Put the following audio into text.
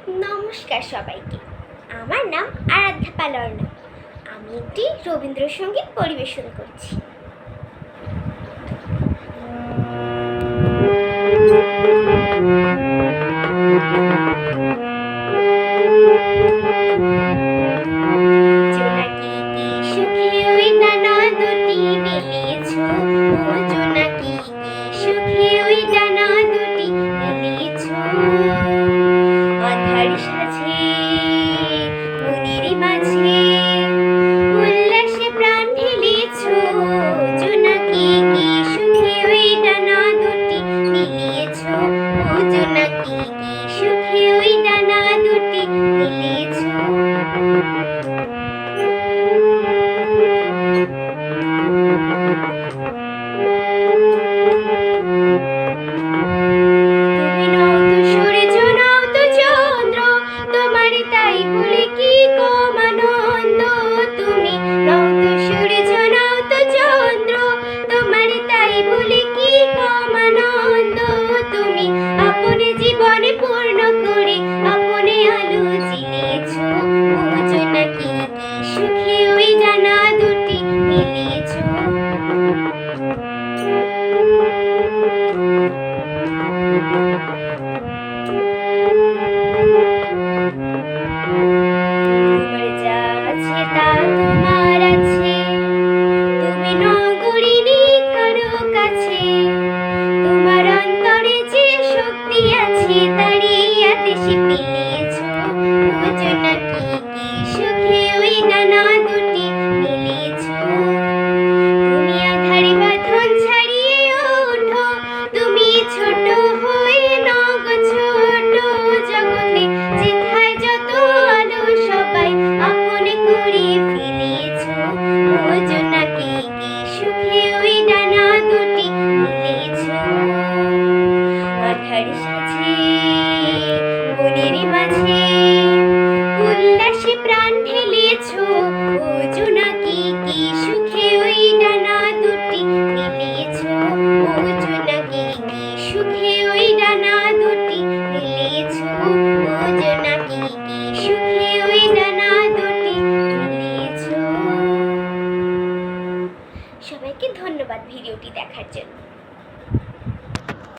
নমস্কার সবাইকে। আমার নাম আরাধ্যা পালর্না। আমি একটি রবীন্দ্রসঙ্গীত পরিবেশন করছি। জোনাকি কি সুখে ওই ডানা দুটি মেলিয়েছ, ও জোনাকি কি সুখে ওই ডানা দুটি মেলিয়েছ। আঁধার সাঝে মনের মাঝে উল্লাসে প্রাণ ঢেলেছ, জোনাকি কি সুখে ওই ডানা দুটি মেলিয়েছ, ও জোনাকি কি সুখে ওই ডানা দুটি মেলিয়েছ। তাই বলে কি কম আনন্দ, তুমি নও তো সূর্য নও তো চন্দ্র, তোমার তাই বলে কি কম আনন্দ। তুমি আপনে জীবনে পূর্ণ করে আপনে আলো জ্বেলেছ, ও জোনাকি কি সুখে ওই ডানা দুটি মেলেছ। তোমার যা আছে তা তোমার আছে, তুমি নগরিনী কারো কাছে, তোমার অন্তরে যে শক্তি আছে তারই আদেশে মিলিয়েছ, ও জোনাকি কি সুখে ওই ডানা দুটি মেলেছ। তুমি আঁধারে বাঁধন ছাড়িয়ে ওঠো, তুমি ছোট হয়ে নগ ছোট জগতে যেথায় যত আলো সবাই আপনে করে ফেলেছ, ও জোনাকি কি সুখে ওই ডানা দুটি মেলেছ। আঁধার সাঝে মনের মাঝে উল্লাসে প্রাণ ঢেলেছ, ও জোনাকি কি সুখে ওই ডানা দুটি মেলেছ, ও জোনাকি কি সুখে ওই ডানা দুটি মেলেছ, ও জোনাকি।